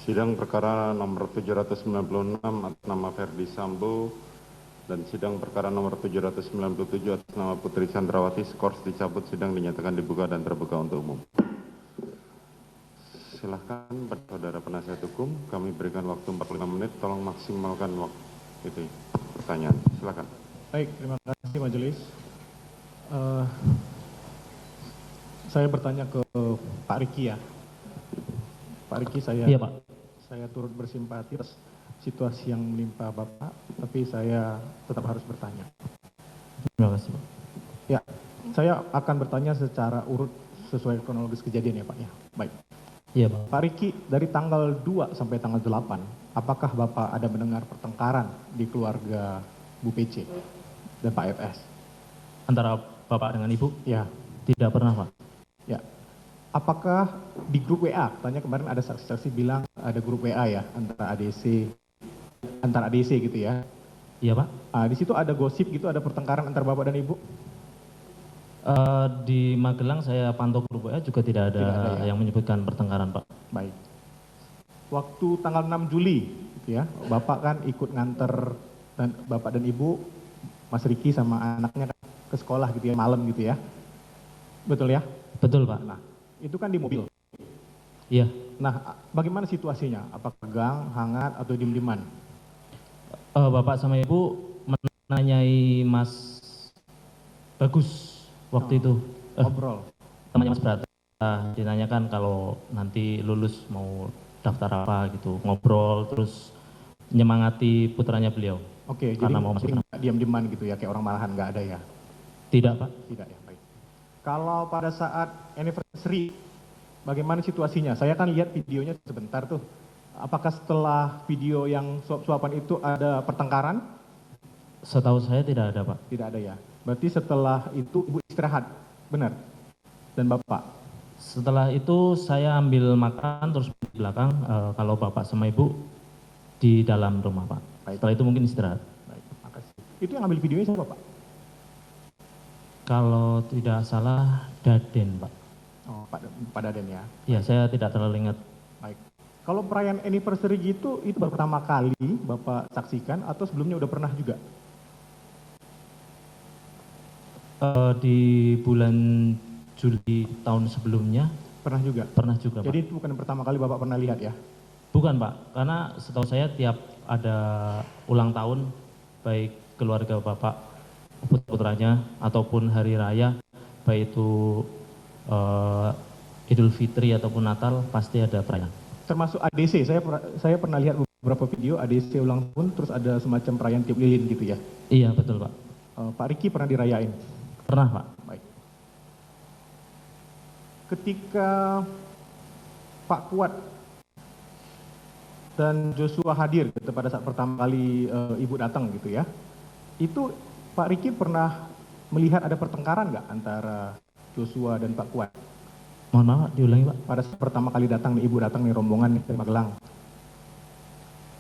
Sidang perkara nomor 796 atas nama Ferdi Sambo dan sidang perkara nomor 797 atas nama Putri Chandrawati skors dicabut, sidang dinyatakan dibuka dan terbuka untuk umum. Silahkan pada saudara penasihat hukum, kami berikan waktu 45 menit, tolong maksimalkan waktu itu pertanyaan. Silakan. Baik, terima kasih majelis. Saya bertanya ke Pak Riki ya. Pak Riki, Iya, Pak. Saya turut bersimpati atas situasi yang menimpa Bapak, tapi saya tetap harus bertanya. Terima kasih, Pak. Ya, saya akan bertanya secara urut sesuai kronologis kejadian ya Pak ya. Baik. Iya, Pak. Pak Riki, dari tanggal 2 sampai tanggal 8, apakah Bapak ada mendengar pertengkaran di keluarga Bu PC dan Pak FS? Antara Bapak dengan Ibu? Ya. Tidak pernah, Pak. Ya. Apakah di grup WA, tanya kemarin ada saksi-saksi bilang ada grup WA ya, antara ADC gitu ya. Iya, Pak. Di situ ada gosip gitu, ada pertengkaran antar Bapak dan Ibu? Di Magelang saya pantau grup WA juga tidak ada ya? yang menyebutkan pertengkaran, Pak. Baik. Waktu tanggal 6 Juli gitu ya, Bapak kan ikut nganter dan Bapak dan Ibu, Mas Riki sama anaknya ke sekolah gitu ya, malam gitu ya. Betul ya? Betul, Pak. Nah, itu kan di mobil. Iya. Nah, bagaimana situasinya? Apakah tegang, hangat, atau diem-dieman? Bapak sama Ibu menanyai Mas Bagus waktu itu. Ngobrol. Temannya Mas Brata. Ditanyakan kalau nanti lulus mau daftar apa gitu. Ngobrol, terus menyemangati putranya beliau. Oke, karena jadi mau masuk diam-diaman gitu ya, kayak orang marahan, nggak ada ya? Tidak, Pak. Tidak ya, baik. Kalau pada saat anniversary, bagaimana situasinya? Saya kan lihat videonya sebentar tuh. Apakah setelah video yang suap-suapan itu ada pertengkaran? Setahu saya tidak ada, Pak. Tidak ada ya. Berarti setelah itu Ibu istirahat, benar? Dan Bapak? Setelah itu saya ambil makan terus di belakang, kalau Bapak sama Ibu di dalam rumah, Pak. Baik. Setelah itu mungkin istirahat. Baik, makasih. Itu yang ambil videonya siapa, Pak? Kalau tidak salah Daden, Pak. Oh, Pak Daden ya. Iya, saya tidak terlalu ingat. Baik. Kalau perayaan anniversary gitu, itu baru pertama kali Bapak saksikan atau sebelumnya udah pernah juga? Di bulan Juli tahun sebelumnya. Pernah juga? Pernah juga, Pak. Jadi itu bukan pertama kali Bapak pernah lihat ya? Bukan, Pak. Karena setahu saya tiap ada ulang tahun, baik keluarga Bapak, putranya, ataupun hari raya, baik itu Idul Fitri ataupun Natal, pasti ada perayaan. Termasuk ADC, saya pernah lihat beberapa video ADC ulang tahun, terus ada semacam perayaan tiup lilin gitu ya? Iya, betul, Pak. Pak Riki pernah dirayain? Pernah, Pak. Baik. Ketika Pak Kuat dan Joshua hadir gitu, pada saat pertama kali Ibu datang gitu ya, itu Pak Riki pernah melihat ada pertengkaran nggak antara Joshua dan Pak Kuat? Mohon maaf, diulangi, Pak. Pada saat pertama kali datang nih, Ibu datang nih, rombongan dari Magelang.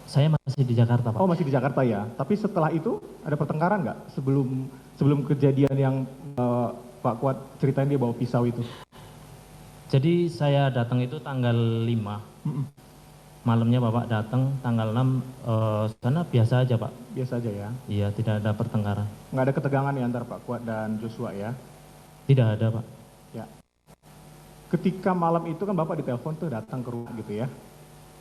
Saya masih di Jakarta, Pak. Oh, masih di Jakarta ya. Tapi setelah itu ada pertengkaran nggak sebelum kejadian yang Pak Kuat ceritain dia bawa pisau itu? Jadi saya datang itu tanggal 5. Malamnya Bapak datang tanggal 6, sana biasa aja, Pak. Biasa aja ya? Iya, tidak ada pertengkaran. Nggak ada ketegangan ya antara Pak Kuat dan Joshua ya? Tidak ada, Pak. Ya. Ketika malam itu kan Bapak ditelepon tuh datang ke rumah gitu ya?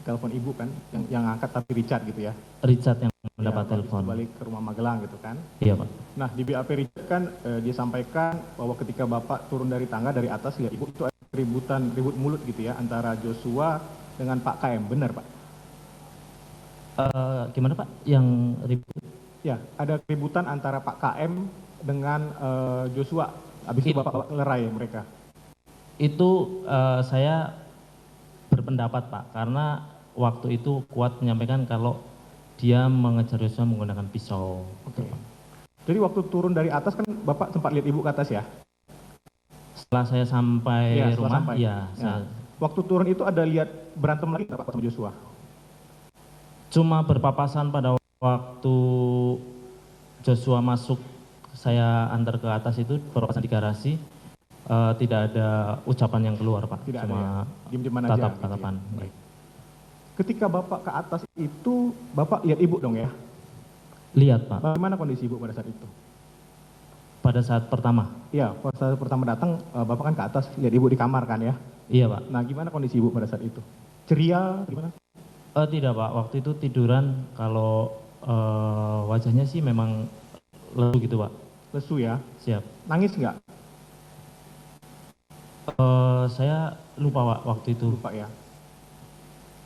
Telepon Ibu kan, yang angkat tapi Richard gitu ya? Richard yang mendapat ya, telepon. Balik ke rumah Magelang gitu kan? Iya, Pak. Nah, di BAP Richard kan dia sampaikan bahwa ketika Bapak turun dari tangga dari atas lihat Ibu itu ada ribut mulut gitu ya antara Joshua dengan Pak KM, benar Pak? Gimana, Pak? Yang ribut? Ya, ada keributan antara Pak KM dengan Joshua. Habis itu Bapak lerai mereka. Itu saya berpendapat, Pak, karena waktu itu Kuat menyampaikan kalau dia mengejar Joshua menggunakan pisau. Oke. Jadi waktu turun dari atas kan Bapak sempat lihat Ibu ke atas ya? Setelah saya sampai rumah, ya. Waktu turun itu ada lihat berantem lagi nggak Pak sama Joshua? Cuma berpapasan pada waktu Joshua masuk, saya antar ke atas itu, berpapasan di garasi, tidak ada ucapan yang keluar, Pak. Tidak cuma ada ya? Diem-dieman aja. tatap-tatapan. Gitu ya? Ketika Bapak ke atas itu, Bapak lihat Ibu dong ya? Lihat Pak, Bagaimana kondisi Ibu pada saat itu? pada saat pertama. Iya, pada saat pertama datang, Bapak kan ke atas, lihat Ibu di kamar kan ya? Iya Pak. Nah, gimana kondisi Ibu pada saat itu? Ceria, gimana? Tidak Pak, waktu itu tiduran, kalau wajahnya sih memang lesu gitu Pak. Lesu ya? Siap. Nangis nggak? Saya lupa Pak waktu itu. Lupa ya.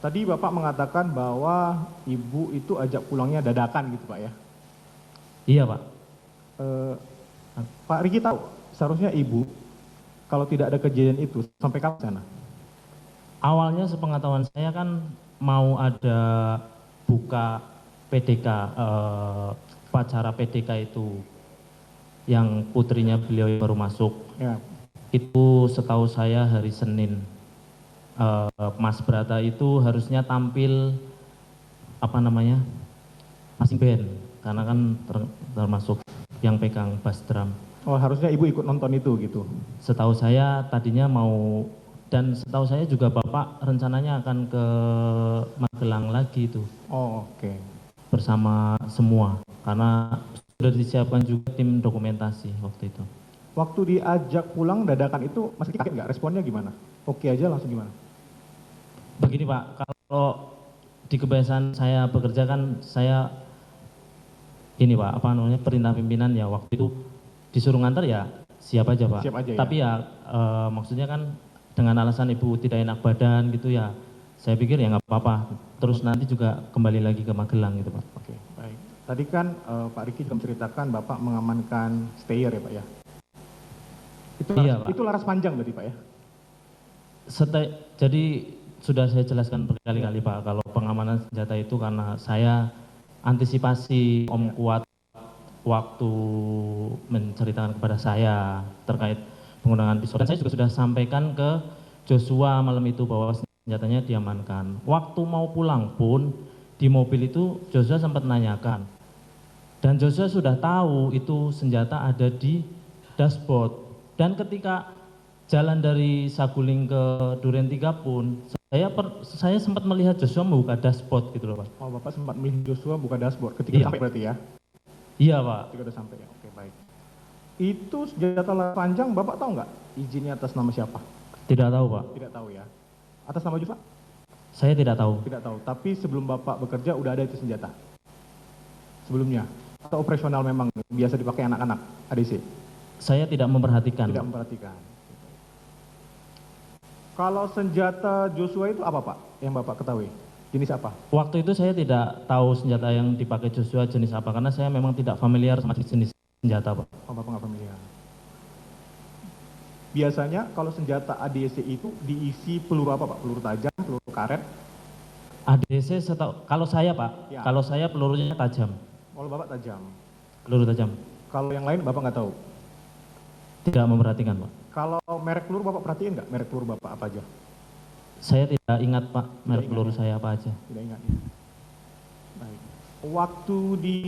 Tadi Bapak mengatakan bahwa Ibu itu ajak pulangnya dadakan gitu Pak ya? Iya Pak. Eh, Pak Riki tahu, seharusnya Ibu, kalau tidak ada kejadian itu, sampai kapan sana? Awalnya sepengetahuan saya kan mau ada buka PDK, upacara PDK itu, yang putrinya beliau yang baru masuk. Ya, Itu setahu saya hari Senin. Mas Brata itu harusnya tampil apa namanya, marching band, karena kan termasuk yang pegang bass drum. oh harusnya Ibu ikut nonton itu gitu. Setahu saya tadinya mau, dan setahu saya juga Bapak rencananya akan ke Magelang lagi itu Oh oke. bersama semua, karena sudah disiapkan juga tim dokumentasi waktu itu. Waktu diajak pulang dadakan itu, masih kaget nggak? Responnya gimana? Oke aja langsung gimana? Begini Pak, kalau di kebiasaan saya bekerja kan saya ini Pak, apa namanya, perintah pimpinan ya, waktu itu disuruh nganter ya siap aja Pak. Siap aja ya? Tapi ya maksudnya kan dengan alasan Ibu tidak enak badan gitu ya, saya pikir ya nggak apa-apa. Terus nanti juga kembali lagi ke Magelang gitu Pak. Oke, baik. Tadi kan Pak Riki juga menceritakan Bapak mengamankan stayer ya Pak ya? Iya, Pak. Itu laras panjang berarti Pak ya? Jadi sudah saya jelaskan berkali-kali Pak, kalau pengamanan senjata itu karena saya antisipasi Om Kuat waktu menceritakan kepada saya terkait penggunaan pisau. Dan saya juga sudah sampaikan ke Joshua malam itu bahwa senjatanya diamankan. Waktu mau pulang pun di mobil itu Joshua sempat menanyakan. Dan Joshua sudah tahu itu senjata ada di dashboard. Dan ketika jalan dari Saguling ke Duren 3 pun saya sempat melihat Joshua membuka dashboard gitu loh Pak. Oh Bapak sempat melihat Joshua buka dashboard ketika Iya. sampai berarti ya? Iya Pak. Ketika udah sampai ya, oke baik. Itu senjata laras panjang Bapak tahu nggak izinnya atas nama siapa? Tidak tahu Pak. Tidak tahu ya. Atas nama Joshua? Saya tidak tahu. Tidak tahu. Tapi sebelum Bapak bekerja udah ada itu senjata? Sebelumnya? Atau operasional memang biasa dipakai anak-anak ADC? Saya tidak memperhatikan. Tidak memperhatikan. Kalau senjata Joshua itu apa Pak yang Bapak ketahui? Jenis apa? Waktu itu saya tidak tahu senjata yang dipakai Joshua jenis apa, karena saya memang tidak familiar sama jenis senjata Pak. Oh Bapak nggak familiar. Biasanya kalau senjata ADC itu diisi peluru apa Pak? Peluru tajam, peluru karet? ADC kalau saya Pak, Ya. kalau saya pelurunya tajam, Kalau Bapak tajam. peluru tajam. Kalau yang lain Bapak nggak tahu? Tidak memperhatikan Pak. Kalau merek peluru Bapak perhatiin nggak? Merek peluru Bapak apa aja? Saya tidak ingat Pak merek ingat, peluru ya? saya apa aja. Tidak ingat ya? Baik. Waktu di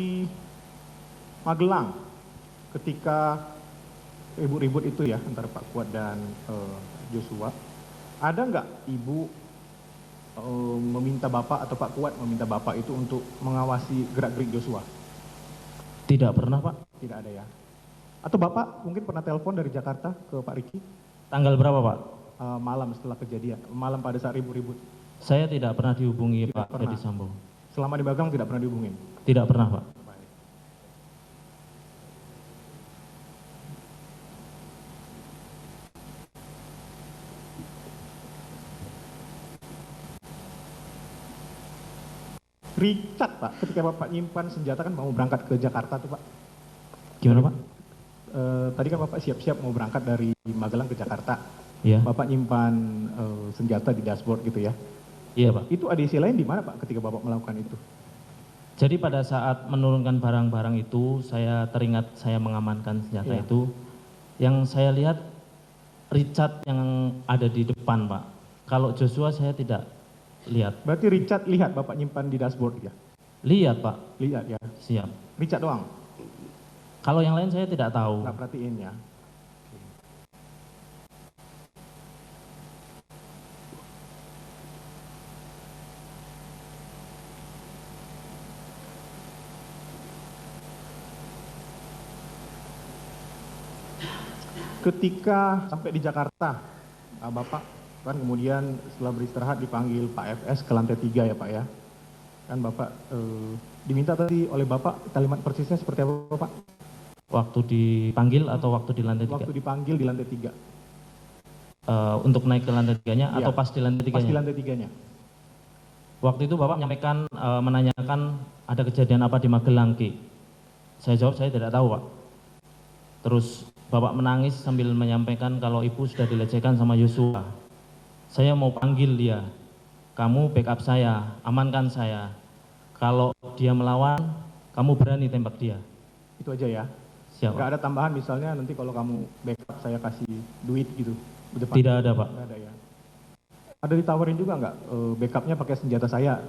Magelang, ketika ribut-ribut itu ya antara Pak Kuat dan Joshua, ada nggak Ibu meminta Bapak atau Pak Kuat meminta Bapak itu untuk mengawasi gerak-gerik Joshua? Tidak pernah Pak. Tidak ada ya? Atau Bapak mungkin pernah telepon dari Jakarta ke Pak Riki Tanggal berapa Pak? malam setelah kejadian, malam pada saat ribut-ribut? Saya tidak pernah dihubungi Tidak Pak pernah. Ferdi Sambo. Selama di Magelang tidak pernah dihubungin? Tidak pernah Pak. Baik. Richard Pak, ketika Bapak nyimpan senjata kan mau berangkat ke Jakarta tuh Pak. Gimana Pak? Tadi kan Bapak siap-siap mau berangkat dari Magelang ke Jakarta. Iya. Bapak nyimpan senjata di dashboard gitu ya. Iya Pak. Itu ADC lain di mana Pak ketika Bapak melakukan itu? Jadi pada saat menurunkan barang-barang itu, saya teringat saya mengamankan senjata Iya. itu. Yang saya lihat Richard yang ada di depan Pak. Kalau Joshua saya tidak lihat. Berarti Richard lihat Bapak nyimpan di dashboard ya? Lihat Pak. Lihat ya. Siap. Richard doang, Kalau yang lain saya tidak tahu. nggak perhatiin ya. Ketika sampai di Jakarta, Bapak kan kemudian setelah beristirahat dipanggil Pak FS ke lantai 3 ya Pak ya. Kan Bapak diminta tadi oleh Bapak kalimat persisnya seperti apa Pak? Waktu dipanggil atau waktu di lantai 3? Waktu dipanggil di lantai 3. Untuk naik ke lantai 3-nya Iya. atau pas di lantai 3-nya? Pas di lantai 3-nya. Waktu itu Bapak menyampaikan, menanyakan ada kejadian apa di Magelang, Ki? Saya jawab, saya tidak tahu, Pak. Terus Bapak menangis sambil menyampaikan kalau ibu sudah dilecehkan sama Yosua. Saya mau panggil dia. Kamu backup saya, amankan saya. Kalau dia melawan, kamu berani tembak dia. Itu aja ya. Siap, Nggak Pak? ada tambahan misalnya nanti kalau kamu backup saya kasih duit gitu di depan. Tidak ada, Pak. Nggak ada ya. Ada ditawarin juga nggak backupnya pakai senjata saya?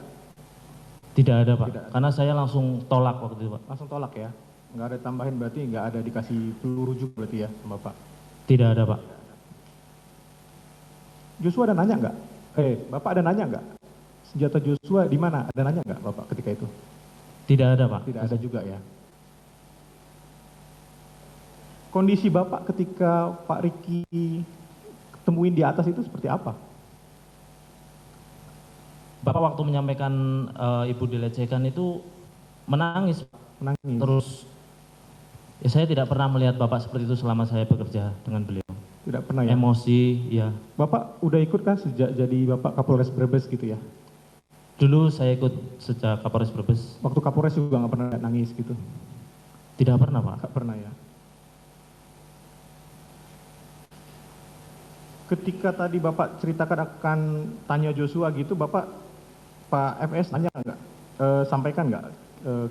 Tidak ada, Pak. Tidak ada. Karena saya langsung tolak waktu itu, Pak. Langsung tolak ya? Nggak ada tambahin berarti nggak ada dikasih peluru juga berarti ya sama Bapak? Tidak ada, Pak. Joshua ada nanya nggak? Bapak ada nanya nggak? Senjata Joshua di mana? Ada nanya nggak Bapak ketika itu? Tidak ada, Pak. Tidak ada juga ya. Kondisi Bapak ketika Pak Riki ketemuin di atas itu seperti apa? Bapak waktu menyampaikan ibu dilecehkan itu menangis, Pak. Menangis. Terus ya saya tidak pernah melihat Bapak seperti itu selama saya bekerja dengan beliau. Tidak pernah ya? Emosi, ya. Bapak udah ikut kan sejak jadi Bapak Kapolres Brebes gitu ya? Dulu saya ikut sejak Kapolres Brebes. Waktu Kapolres juga nggak pernah nangis gitu? Tidak pernah, Pak. Nggak pernah ya? Ketika tadi Bapak ceritakan akan tanya Joshua gitu, Bapak Pak FS tanya nggak? Sampaikan nggak?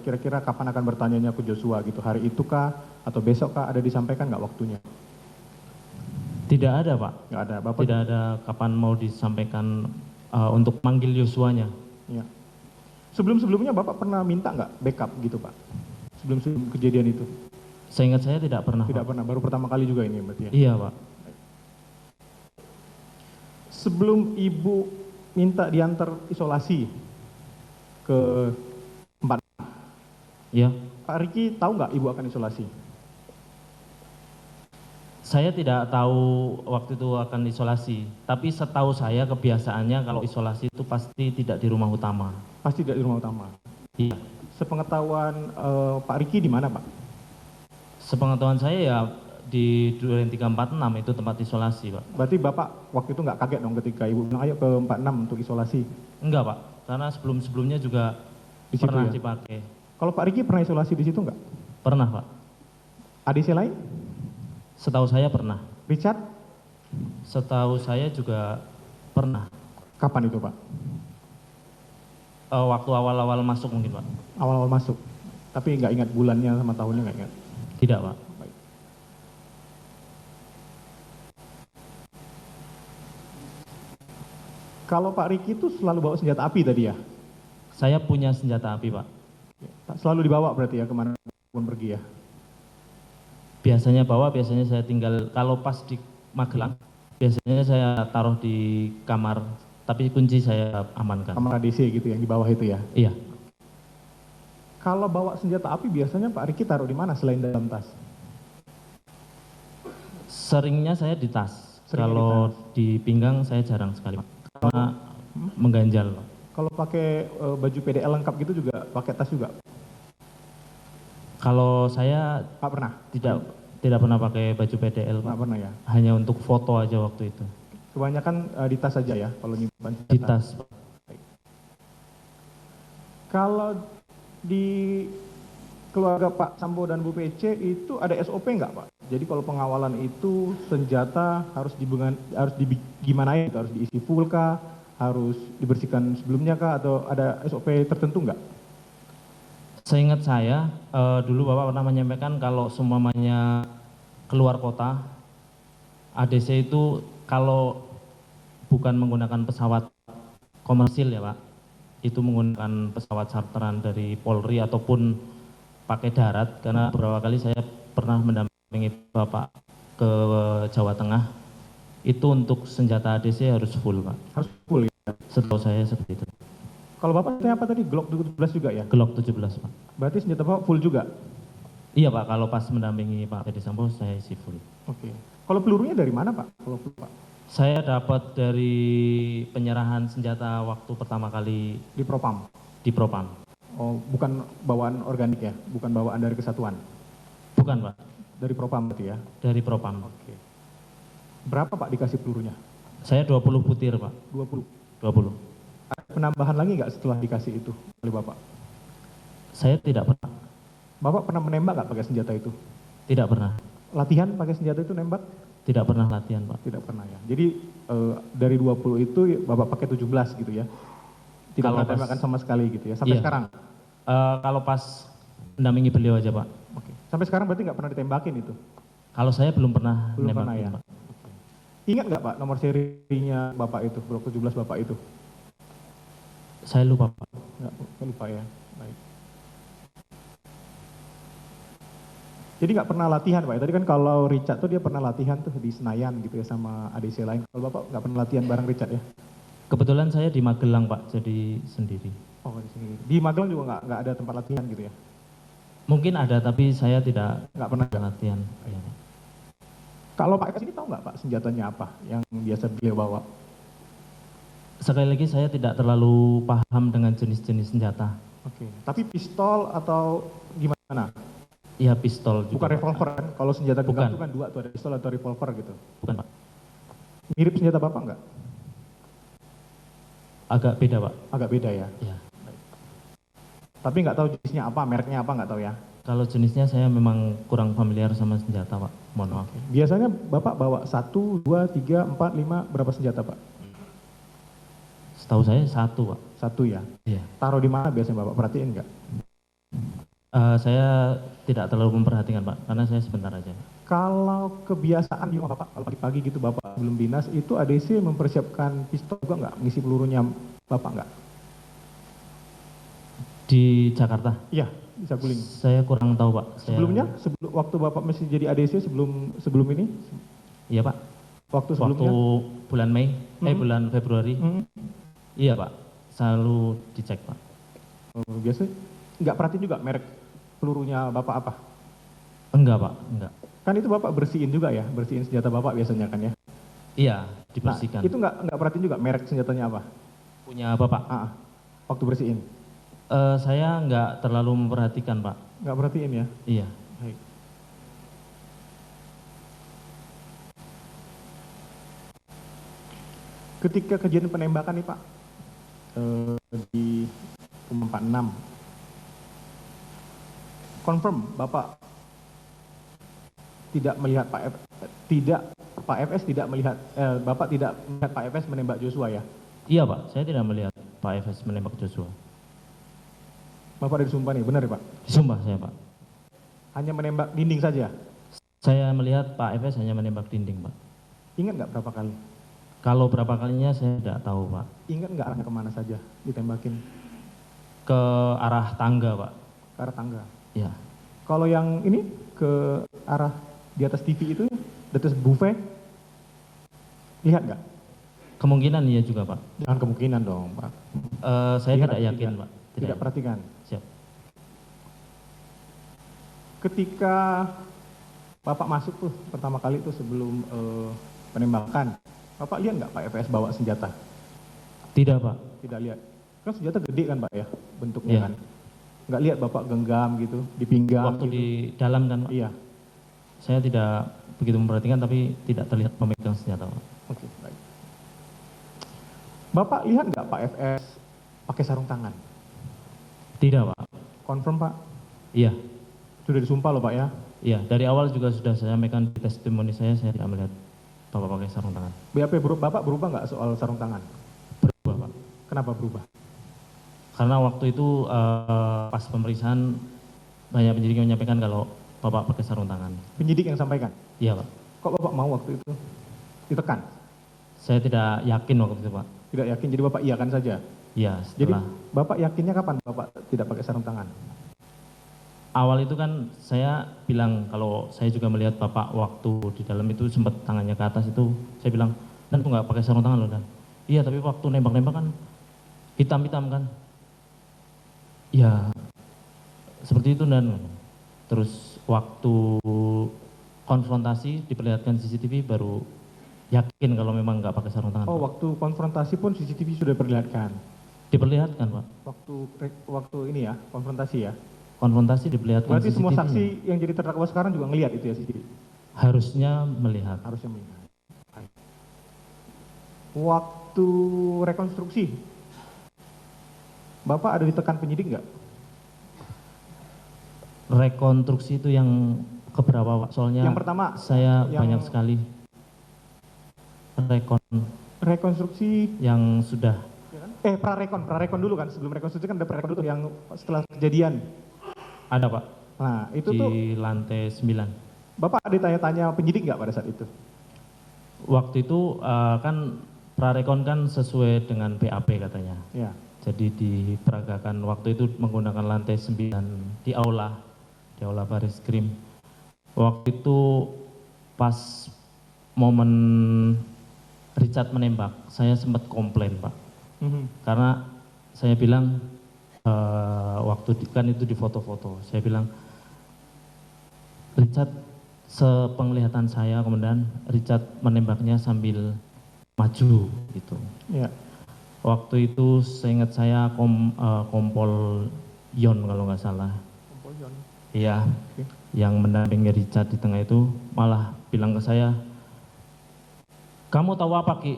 Kira-kira kapan akan bertanyanya ke Joshua gitu? Hari itu kah? Atau besok kah? Ada disampaikan nggak waktunya? Tidak ada, Pak. Nggak ada. Bapak Tidak ada kapan mau disampaikan untuk manggil Yosua-nya. ya. Sebelum-sebelumnya Bapak pernah minta nggak backup gitu Pak? Sebelum kejadian itu? Seingat saya tidak pernah, Tidak Pak. pernah. Baru pertama kali juga ini berarti ya? Iya, Pak. Sebelum Ibu minta diantar isolasi ke tempat, Iya. Pak Riki tahu nggak Ibu akan isolasi? Saya tidak tahu waktu itu akan isolasi, tapi setahu saya kebiasaannya kalau isolasi itu pasti tidak di rumah utama. Pasti tidak di rumah utama. Iya. Sepengetahuan Pak Riki di mana Pak? Sepengetahuan saya ya di Duren 346 itu tempat isolasi, Pak. Berarti Bapak waktu itu nggak kaget dong ketika Ibu bilang ayo ke 46 untuk isolasi? Enggak, Pak. Karena sebelum-sebelumnya juga Di situ pernah ya? dipakai. Kalau Pak Riki pernah isolasi di situ nggak? Pernah, Pak. ADC lain? Setahu saya pernah. Richard? Setahu saya juga pernah. Kapan itu Pak? Waktu awal-awal masuk mungkin, Pak. Awal-awal masuk? Tapi nggak ingat bulannya sama tahunnya nggak ingat? Tidak, Pak. Baik. Kalau Pak Riki itu selalu bawa senjata api tadi ya? Saya punya senjata api, Pak. Selalu dibawa berarti ya kemana pun pergi ya? Biasanya bawa, biasanya saya tinggal. Kalau pas di Magelang, biasanya saya taruh di kamar, tapi kunci saya amankan. Kamar ADC gitu yang di bawah itu ya? Iya. Kalau bawa senjata api biasanya Pak Riki taruh di mana selain dalam tas? Seringnya saya di tas. Seringnya Kalau di di pinggang saya jarang sekali, Pak. Karena mengganjal, Pak. Kalau pakai baju PDL lengkap gitu juga pakai tas juga? Kalau saya Pak pernah? tidak pernah pakai baju PDL, Pak. Nggak pernah ya? Hanya untuk foto aja waktu itu. Kebanyakan di tas saja ya kalau nyimpan senjata? Di tas, Pak. Kalau di keluarga Pak Sambo dan Bu PC itu ada SOP nggak Pak? Jadi kalau pengawalan itu senjata harus gimana ya? Harus diisi full kah? Harus dibersihkan sebelumnya kah? Atau ada SOP tertentu nggak? Seingat saya, dulu Bapak pernah menyampaikan kalau semuanya keluar kota, ADC itu kalau bukan menggunakan pesawat komersil ya Pak, itu menggunakan pesawat charteran dari Polri ataupun pakai darat, karena beberapa kali saya pernah mendampingi Bapak ke Jawa Tengah, itu untuk senjata ADC harus full Pak. Harus full ya? Setahu saya seperti itu. Kalau Bapak tanya apa tadi? Glock 17 juga ya? Glock 17 Pak. Berarti senjata Bapak full juga? Iya Pak, kalau pas mendampingi Pak Ferdisambo saya isi full. Oke. Kalau pelurunya dari mana Pak? Kalau peluru, Pak? Saya dapat dari penyerahan senjata waktu pertama kali Di Propam? di Propam. Oh, bukan bawaan organik ya? Bukan bawaan dari kesatuan? Bukan Pak, Dari Propam berarti ya? dari Propam. Oke. Berapa Pak dikasih pelurunya? Saya 20 butir Pak, 20. 20. Ada penambahan lagi nggak setelah dikasih itu oleh Bapak? Saya tidak pernah, Bapak pernah menembak nggak pakai senjata itu? tidak pernah, Latihan pakai senjata itu nembak? tidak pernah latihan Pak. Tidak pernah ya. Jadi dari 20 itu Bapak pakai 17 gitu ya? Tidak Kalau pernah pas- tembakan sama sekali gitu ya? Sampai Iya. sekarang? Kalau pas mendampingi beliau aja Pak. Oke. Sampai sekarang berarti nggak pernah ditembakin itu? Kalau saya belum pernah Belum nembakin, pernah ya? Pak. Ingat nggak Pak nomor serinya Bapak itu, blok 17 Bapak itu? Saya lupa Pak. Nggak, lupa ya. Baik. Jadi nggak pernah latihan Pak. Tadi kan kalau Richard tuh dia pernah latihan tuh di Senayan gitu ya sama ADC lain. Kalau Bapak nggak pernah latihan bareng Richard ya? Kebetulan saya di Magelang Pak, jadi sendiri. Oh di sini. Di Magelang juga nggak ada tempat latihan gitu ya? Mungkin ada tapi saya tidak Nggak pernah. latihan. Iya, Pak. Kalau Pak FS ini tahu nggak Pak senjatanya apa yang biasa beliau bawa? Sekali lagi saya tidak terlalu paham dengan jenis-jenis senjata. Oke. Tapi pistol atau gimana? Iya pistol juga. Bukan Pak. revolver kan? Kalau senjata genggam Bukan. itu kan dua tuh ada pistol atau revolver gitu. Bukan Pak. Mirip senjata Bapak nggak? Agak beda Pak. Agak beda ya. Ya. Tapi nggak tahu jenisnya apa, mereknya apa nggak tahu ya. Kalau jenisnya saya memang kurang familiar sama senjata Pak. Mohon maaf. Biasanya Bapak bawa 1, 2, 3, 4, 5, berapa senjata Pak? Setahu saya satu Pak. 1 ya. Iya. Taruh di mana biasanya Bapak? Perhatiin nggak? Saya tidak terlalu memperhatikan Pak, karena saya sebentar aja. Kalau kebiasaan di rumah Bapak, kalau pagi-pagi gitu Bapak belum dinas, itu ADC mempersiapkan pistol juga nggak? Ngisi pelurunya Bapak nggak? Di Jakarta, Iya, di Saguling. saya kurang tahu Pak. Sebelumnya, waktu Bapak masih jadi ADC sebelum ini? Iya Pak. Waktu Waktu sebelumnya? bulan Mei, Mhm. bulan Februari. Hmm. Iya Pak, selalu dicek Pak. Oh, biasanya nggak perhatiin juga merek pelurunya Bapak apa? Enggak Pak, enggak. Kan itu Bapak bersihin juga ya, bersihin senjata Bapak biasanya kan ya? Iya, Nah, dibersihkan. itu nggak perhatiin juga merek senjatanya apa? Punya Bapak. Waktu bersihin? Saya enggak terlalu memperhatikan Pak. Nggak perhatiin ya? Iya. Baik. Ketika kejadian penembakan nih Pak, di Rumah 46, confirm Bapak tidak melihat Pak FS tidak melihat, Bapak tidak melihat Pak FS menembak Joshua ya? Iya Pak, saya tidak melihat Pak FS menembak Joshua. Bapak dari Sumpah nih, benar ya Pak? Sumpah saya Pak. Hanya menembak dinding saja? Saya melihat Pak FS hanya menembak dinding Pak. Ingat nggak berapa kali? Kalau berapa kalinya saya tidak tahu Pak. Ingat nggak arahnya kemana saja ditembakin? Ke arah tangga Pak. Ke arah tangga. Iya. Kalau yang ini ke arah di atas TV itu, di atas buffet, lihat nggak? Kemungkinan iya juga Pak. Jangan kemungkinan dong Pak. Saya Lihat tidak atau yakin tidak? Pak. Tidak perhatikan. Siap. Ketika Bapak masuk tuh pertama kali tuh sebelum penembakan, Bapak lihat nggak Pak FS bawa senjata? Tidak Pak. Tidak lihat. Kan senjata gede kan Pak ya bentuknya Iya. kan? Nggak lihat Bapak genggam gitu di pinggang Waktu gitu? di dalam kan Pak. Iya. Saya tidak begitu memperhatikan tapi tidak terlihat pemegang senjata Pak. Oke, baik. Bapak lihat nggak Pak FS pakai sarung tangan? Tidak Pak. Confirm Pak? Iya. Sudah disumpah loh Pak ya? Iya, dari awal juga sudah saya sampaikan di testimoni saya tidak melihat Bapak pakai sarung tangan. BAP Bapak berubah nggak soal sarung tangan? Berubah Pak. Kenapa berubah? Karena waktu itu pas pemeriksaan banyak penyidik yang menyampaikan kalau Bapak pakai sarung tangan. Penyidik yang sampaikan? Iya Pak. Kok Bapak mau waktu itu ditekan? Saya tidak yakin waktu itu Pak. Tidak yakin, jadi Bapak iyakan saja? Iya, Jadi setelah Bapak yakinnya kapan Bapak tidak pakai sarung tangan? awal itu kan saya bilang kalau saya juga melihat Bapak waktu di dalam itu sempat tangannya ke atas itu, saya bilang, Dan tuh nggak pakai sarung tangan loh Dan. Iya tapi waktu nembak-nembak kan hitam-hitam kan. Ya seperti itu Dan. Terus waktu konfrontasi diperlihatkan CCTV baru yakin kalau memang nggak pakai sarung tangan. Oh, Pak. waktu konfrontasi pun CCTV sudah diperlihatkan. Diperlihatkan, Pak. Waktu ini ya, konfrontasi ya. Konfrontasi diperlihatkan Berarti CCTV. semua saksi yang jadi terdakwa sekarang juga ngelihat itu ya CCTV. Harusnya melihat. Harusnya melihat. Baik. Waktu rekonstruksi, Bapak ada ditekan penyidik nggak? Rekonstruksi itu yang keberapa, Pak? Soalnya Yang pertama, saya yang- banyak sekali rekonstruksi yang sudah prarekon dulu kan, sebelum rekonstruksi kan ada prarekon dulu yang setelah kejadian. ada, Pak, Nah, itu di tuh lantai 9. Bapak ditanya-tanya penyidik nggak pada saat itu? Waktu itu kan prarekon kan sesuai dengan BAP katanya. Ya. Jadi diperagakan waktu itu menggunakan lantai 9 di aula Baris Krim. Waktu itu pas momen Richard menembak, saya sempat komplain, Pak. Karena saya bilang kan itu di foto-foto, saya bilang Richard, sepenglihatan saya kemudian Richard menembaknya sambil maju gitu. Ya. Waktu itu seingat saya Kompol Yon kalau nggak salah. Kompol Yon. Iya, Oke. yang mendampingi Richard di tengah itu malah bilang ke saya, kamu tahu apa Ki?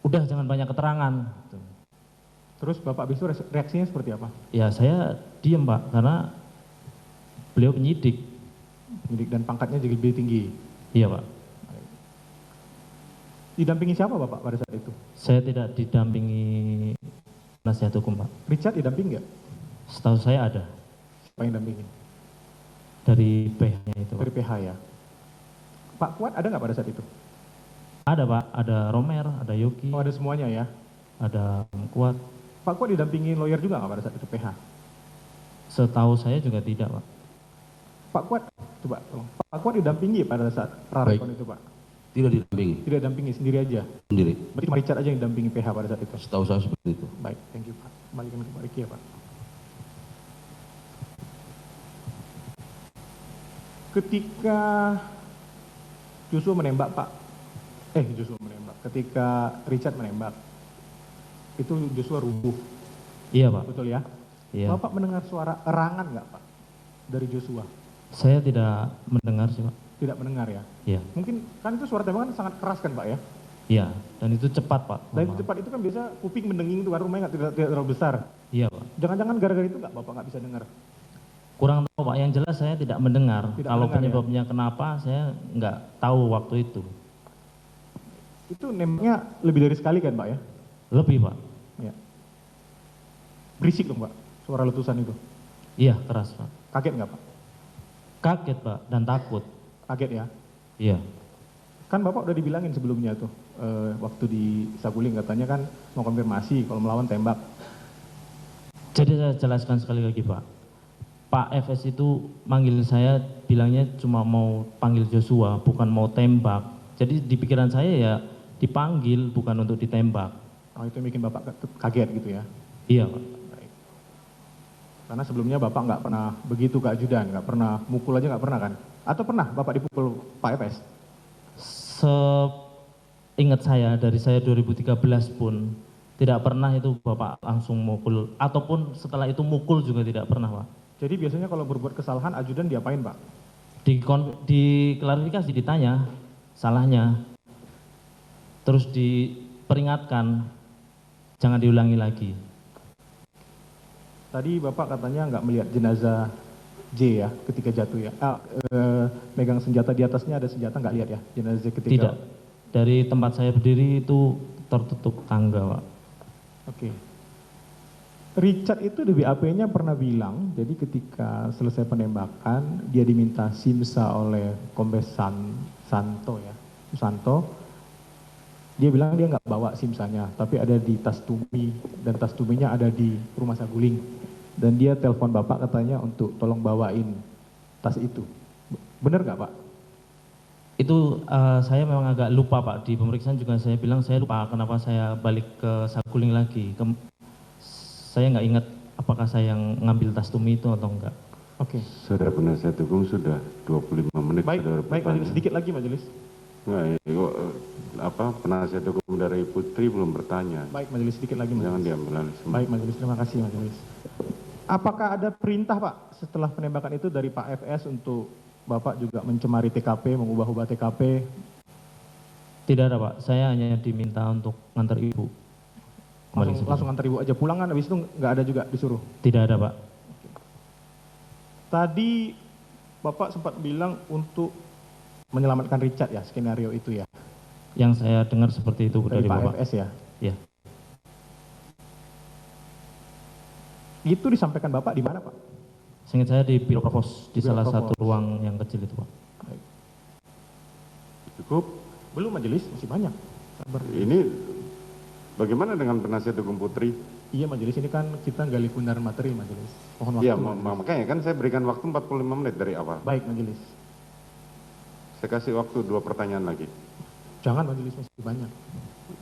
Udah jangan banyak keterangan. Gitu. Terus Bapak habis itu reaksinya seperti apa? Ya saya diem Pak, karena beliau penyidik. Penyidik dan pangkatnya jadi lebih tinggi. Iya Pak. Didampingi siapa Bapak pada saat itu? Saya tidak didampingi penasihat hukum Pak. Richard didampingi nggak? Setahu saya ada Siapa yang dampingin? dari PH-nya itu Pak. Dari PH ya. Pak Kuat ada nggak pada saat itu? Ada Pak, ada Romer, ada Yogi, Oh, ada semuanya ya. ada Om Kuat. Pak Kuat didampingi lawyer juga nggak pada saat itu PH? Setahu saya juga tidak Pak. Pak Kuat, coba tolong. Pak Kuat didampingi pada saat prarekon itu Pak? Tidak didampingi, Tidak dampingi, sendiri aja. sendiri. Berarti cuma Richard aja yang dampingi PH pada saat itu. Setahu saya seperti itu. Baik, thank you Pak. Kembalikan ke Pak Riki ya Pak. Ketika Joshua menembak Pak, ketika Richard menembak, itu Joshua rubuh, Iya Pak. betul ya? Iya. Bapak mendengar suara erangan nggak Pak dari Joshua? Saya tidak mendengar sih Pak. Tidak mendengar ya? Iya. Mungkin kan itu suara tembakan sangat keras kan Pak ya? Iya. Dan itu cepat Pak. Dan itu cepat itu kan biasa kuping mendenging itu kan, rumahnya tidak terlalu besar. Iya Pak. Jangan-jangan gara-gara itu nggak Bapak nggak bisa dengar? Kurang tahu Pak. Yang jelas saya tidak mendengar. Tidak Kalau mendengar, penyebabnya kenapa saya nggak tahu waktu itu. Itu nembaknya lebih dari sekali kan Pak ya? Lebih Pak. Ya. Berisik dong Pak, suara letusan itu. Iya keras Pak. Kaget nggak Pak? Kaget Pak dan takut. Kaget ya? Iya. Kan Bapak udah dibilangin sebelumnya tuh, waktu di Saguling katanya kan mau konfirmasi kalau melawan tembak. Jadi saya jelaskan sekali lagi Pak. Pak FS itu manggil saya bilangnya cuma mau panggil Joshua, bukan mau tembak. Jadi di pikiran saya ya dipanggil bukan untuk ditembak. Oh itu yang bikin Bapak kaget gitu ya? Iya Pak. Baik. Karena sebelumnya Bapak nggak pernah begitu ke ajudan, nggak pernah mukul aja nggak pernah kan? Atau pernah Bapak dipukul Pak FS? Seingat saya dari saya 2013 pun tidak pernah itu Bapak langsung mukul ataupun setelah itu mukul juga tidak pernah Pak. Jadi biasanya kalau berbuat kesalahan ajudan diapain Pak? Diklarifikasi ditanya salahnya. Terus diperingatkan jangan diulangi lagi. Tadi Bapak katanya nggak melihat jenazah J ya ketika jatuh ya? Megang senjata di atasnya ada senjata nggak lihat ya jenazah ketika? Tidak. Dari tempat saya berdiri itu tertutup tangga Pak. Oke. Richard itu di BAP-nya pernah bilang, jadi ketika selesai penembakan, dia diminta simsa oleh Kombes Santo ya, Santo. Dia bilang dia nggak bawa simsanya, tapi ada di tas tumi, dan tas tuminya ada di rumah Saguling. Dan dia telepon Bapak katanya untuk tolong bawain tas itu. Bener nggak Pak? Itu saya memang agak lupa Pak, di pemeriksaan juga saya bilang saya lupa kenapa saya balik ke Saguling lagi. Saya nggak ingat apakah saya yang ngambil tas tumi itu atau enggak. Oke. Saudara penasihat hukum sudah 25 menit Baik, saudara baik bertanya. majelis. Sedikit lagi majelis. Enggak, penasihat hukum dari Putri belum bertanya. Baik majelis, sedikit lagi Jangan majelis. diambil alih semua. Baik majelis, terima kasih majelis. Apakah ada perintah Pak setelah penembakan itu dari Pak FS untuk Bapak juga mencemari TKP, mengubah-ubah TKP? Tidak ada Pak, saya hanya diminta untuk ngantar ibu. Kembali Langsung, sebentar. langsung antar ibu aja, pulang kan habis itu nggak ada juga disuruh? Tidak ada Pak. Tadi Bapak sempat bilang untuk menyelamatkan Richard ya, skenario itu ya, Yang saya dengar seperti itu dari dari Pak Bapak. FS ya. Ya, Itu disampaikan Bapak di mana Pak? seingat saya di Biro Provos, di Biro salah Provos. satu ruang yang kecil itu Pak. Baik. Cukup. Belum majelis, masih banyak. Sabar. Ini bagaimana dengan penasihat hukum Putri? Iya majelis, ini kan kita gali kebenaran materi majelis. Mohon waktu. Iya, majelis. makanya kan saya berikan waktu 45 menit dari awal. Baik majelis. Saya kasih waktu 2 pertanyaan lagi. Jangan majelis, masih banyak.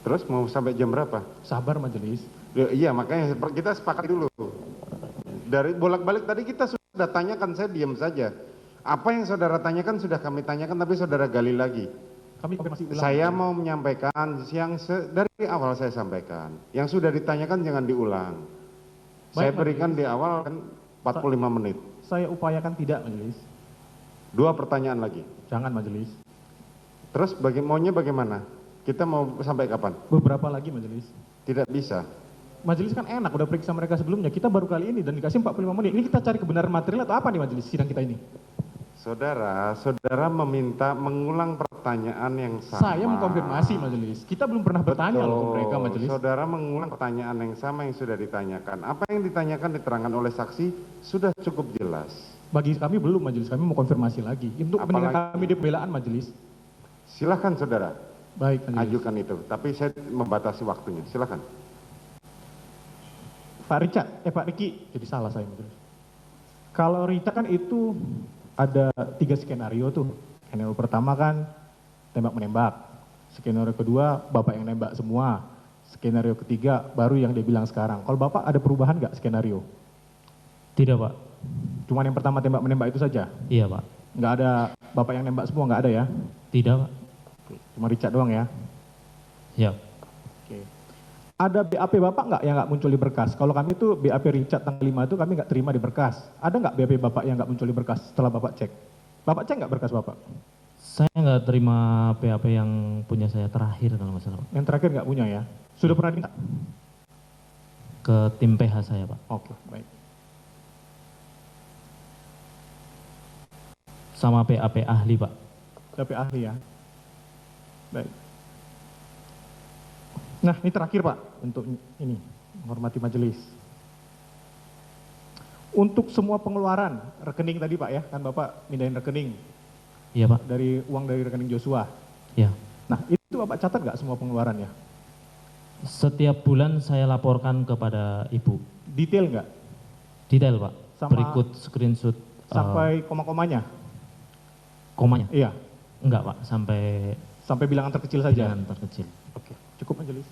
Terus mau sampai jam berapa? Sabar majelis. Ya, iya, makanya kita sepakat dulu. Dari bolak-balik tadi kita sudah tanyakan, saya diam saja. Apa yang saudara tanyakan sudah kami tanyakan, tapi saudara gali lagi. Kami konfirmasi ulang. Saya mau menyampaikan yang dari awal saya sampaikan. Yang sudah ditanyakan jangan diulang. Saya Baik, berikan di awal kan 45 menit. Saya upayakan tidak majelis. 2 pertanyaan lagi. Jangan majelis. Terus maunya bagaimana? Kita mau sampai kapan? Beberapa lagi majelis. Tidak bisa. Majelis kan enak, udah periksa mereka sebelumnya. Kita baru kali ini dan dikasih 45 menit. Ini kita cari kebenaran material atau apa nih majelis sidang kita ini? Saudara meminta mengulang pertanyaan yang sama. Saya mengkonfirmasi majelis. Kita belum pernah bertanya loh ke mereka majelis. Saudara mengulang pertanyaan yang sama yang sudah ditanyakan. Apa yang ditanyakan diterangkan oleh saksi sudah cukup jelas. Bagi kami belum majelis, kami mau konfirmasi lagi. Untuk kepentingan Apalagi- kami di pembelaan majelis. Silakan saudara, Baik majelis. ajukan itu. Tapi saya membatasi waktunya. Silakan. Pak Richard, Pak Riki, jadi salah saya majelis. Kalau Richard kan itu ada 3 skenario tuh. Skenario pertama kan tembak-menembak. Skenario kedua Bapak yang nembak semua. Skenario ketiga baru yang dia bilang sekarang. Kalau Bapak ada perubahan nggak skenario? Tidak Pak. Cuman yang pertama tembak-menembak itu saja? Iya Pak. Nggak ada Bapak yang nembak semua, nggak ada ya? Tidak Pak. Cuma Richard doang ya? Ya. Oke. Ada BAP Bapak nggak yang nggak muncul di berkas? Kalau kami tuh BAP Richard tanggal 5 itu kami nggak terima di berkas. Ada nggak BAP Bapak yang nggak muncul di berkas setelah Bapak cek? Bapak cek nggak berkas Bapak? Saya nggak terima PAP yang punya saya terakhir kalau nggak salah Pak. Yang terakhir nggak punya ya? Sudah pernah diminta? Ke tim PH saya Pak. Oke, baik. Sama PAP ahli Pak. BAP ahli ya? Baik. Nah, ini terakhir Pak, untuk ini, menghormati majelis. Untuk semua pengeluaran rekening tadi Pak ya, kan Bapak mindahin rekening Iya Pak. dari uang dari rekening Joshua. Ya. Nah, itu Bapak catat nggak semua pengeluarannya? Setiap bulan saya laporkan kepada Ibu. Detail nggak? Detail Pak. Sama- Berikut screenshot Sampai koma-komanya? komanya. Iya, Enggak Pak, sampai sampai bilangan terkecil saja. bilangan terkecil. Oke, cukup majelis.